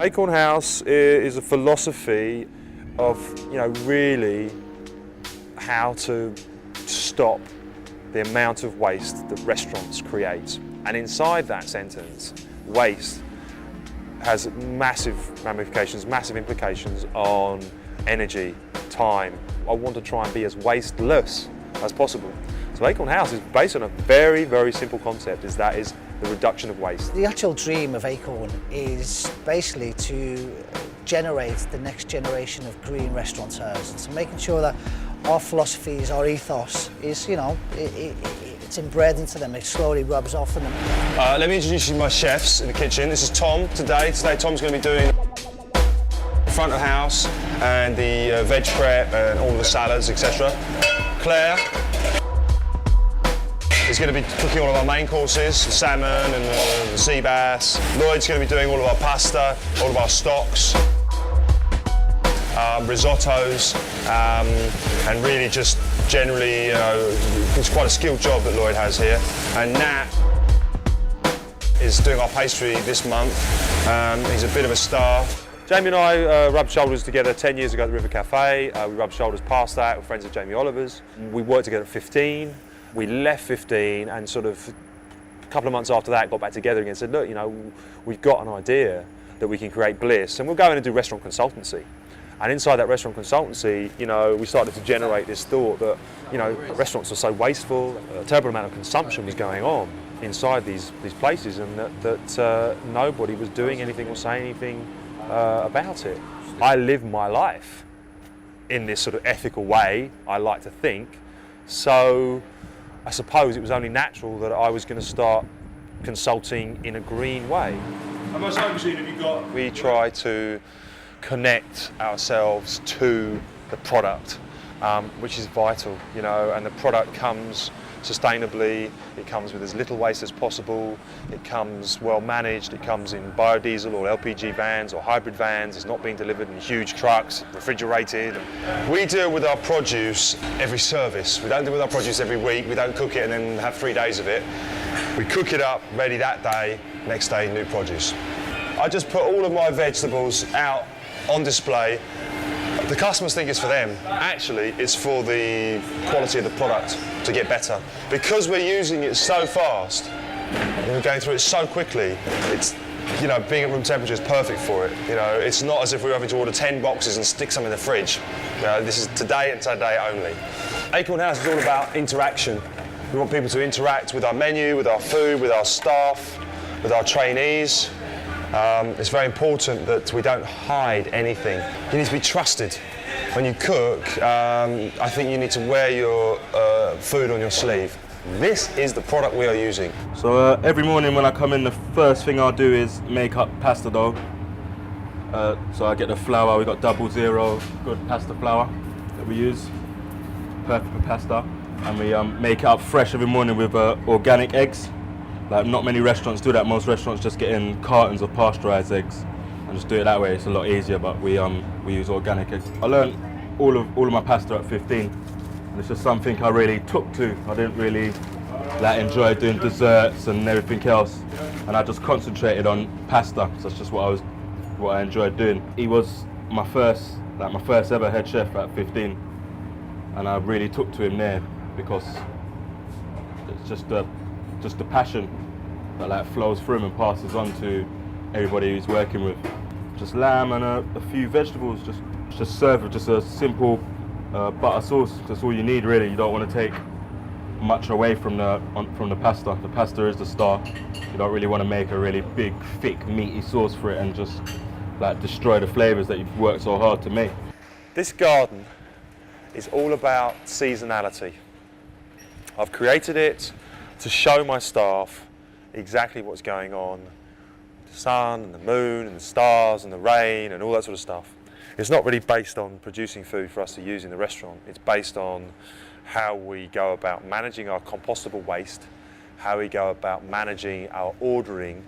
Acorn House is a philosophy of, really how to stop the amount of waste that restaurants create. And inside that sentence, waste has massive ramifications, massive implications on energy, time. I want to try and be as wasteless as possible. So Acorn House is based on a very, very simple concept, is the reduction of waste. The actual dream of Acorn is basically to generate the next generation of green restaurateurs. So making sure that our philosophies, our ethos is, it's inbred into them, it slowly rubs off on them. Let me introduce you to my chefs in the kitchen. This is Tom today. Today Tom's going to be doing front of house and the veg prep and all the salads, etc. Claire is going to be cooking all of our main courses, the salmon and the sea bass. Lloyd's going to be doing all of our pasta, all of our stocks, risottos, and really just generally, it's quite a skilled job that Lloyd has here. And Nat is doing our pastry this month. He's a bit of a star. Jamie and I rubbed shoulders together 10 years ago at the River Cafe. We rubbed shoulders past that with friends of Jamie Oliver's. We worked together at 15. We left 15 and sort of a couple of months after that got back together again and said, look, we've got an idea that we can create bliss and we'll go in and do restaurant consultancy. And inside that restaurant consultancy, we started to generate this thought that, restaurants are so wasteful, a terrible amount of consumption was going on inside these places, and that nobody was doing anything or saying anything about it. I live my life in this sort of ethical way, I like to think, so I suppose it was only natural that I was going to start consulting in a green way. How much time machine have you got? We try to connect ourselves to the product, which is vital, and the product comes sustainably, it comes with as little waste as possible, it comes well managed, it comes in biodiesel or LPG vans or hybrid vans, it's not being delivered in huge trucks, refrigerated. We deal with our produce every service. We don't deal with our produce every week, we don't cook it and then have 3 days of it. We cook it up, ready that day, next day new produce. I just put all of my vegetables out on display. The customers think it's for them. Actually, it's for the quality of the product to get better. Because we're using it so fast, and we're going through it so quickly, it's, being at room temperature is perfect for it. It's not as if we were having to order 10 boxes and stick some in the fridge. This is today and today only. Acorn House is all about interaction. We want people to interact with our menu, with our food, with our staff, with our trainees. It's very important that we don't hide anything. You need to be trusted. When you cook, I think you need to wear your food on your sleeve. This is the product we are using. So every morning when I come in, the first thing I'll do is make up pasta dough. So I get the flour, we got 00 good pasta flour that we use, perfect for pasta. And we make it up fresh every morning with organic eggs. Like, not many restaurants do that. Most restaurants just get in cartons of pasteurized eggs and just do it that way. It's a lot easier, but we use organic eggs. I learned all of my pasta at 15, and it's just something I really took to. I didn't really enjoy doing desserts and everything else, and I just concentrated on pasta. So that's just what I enjoyed doing. He was my first ever head chef at 15, and I really took to him there because it's just the passion that flows through him and passes on to everybody he's working with. Just lamb and a few vegetables, just serve with just a simple butter sauce. That's all you need, really. You don't want to take much away from the pasta. The pasta is the star. You don't really want to make a really big, thick, meaty sauce for it and just destroy the flavors that you've worked so hard to make. This garden is all about seasonality. I've created it to show my staff exactly what's going on. The sun and the moon and the stars and the rain and all that sort of stuff. It's not really based on producing food for us to use in the restaurant. It's based on how we go about managing our compostable waste, how we go about managing our ordering.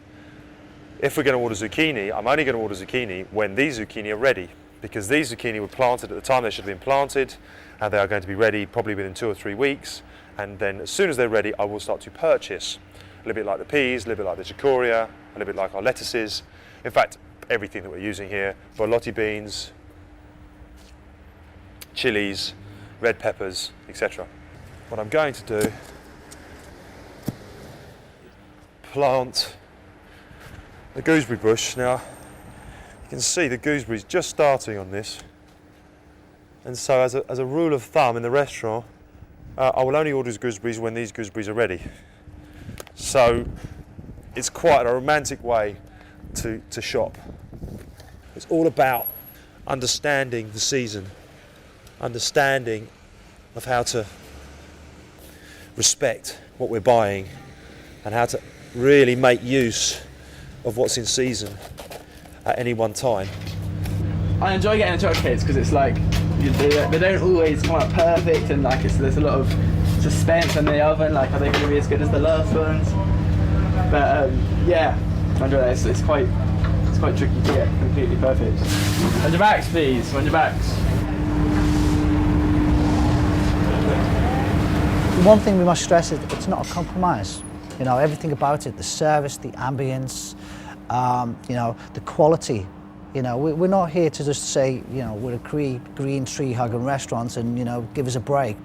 If we're going to order zucchini, I'm only going to order zucchini when these zucchini are ready, because these zucchini were planted at the time they should have been planted, and they are going to be ready probably within 2 or 3 weeks. And then as soon as they're ready, I will start to purchase. A little bit like the peas, a little bit like the chicoria, a little bit like our lettuces. In fact, everything that we're using here: borlotti beans, chilies, red peppers, etc. What I'm going to do, plant the gooseberry bush. Now you can see the gooseberries just starting on this, and so as a rule of thumb in the restaurant, I will only order gooseberries when these gooseberries are ready. So it's quite a romantic way to shop. It's all about understanding the season, understanding of how to respect what we're buying and how to really make use of what's in season at any one time. I enjoy getting the chocolate cakes because it's like they don't always come out perfect, and like there's a lot of suspense in the oven. Like, are they going to be as good as the last ones? But yeah, I enjoy that. It's quite tricky to get completely perfect. 100 backs, please. 100 backs. One thing we must stress is it's not a compromise. You know, everything about it, the service, the ambience, you know, the quality. You know, we're not here to just say, you know, we're a green tree hugging restaurant and, you know, give us a break.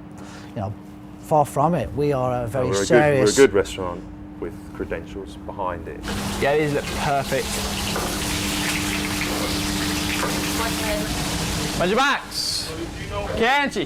You know, far from it. We are a very serious... We're a good restaurant with credentials behind it. Yeah, these look perfect. 100 backs. Chianti.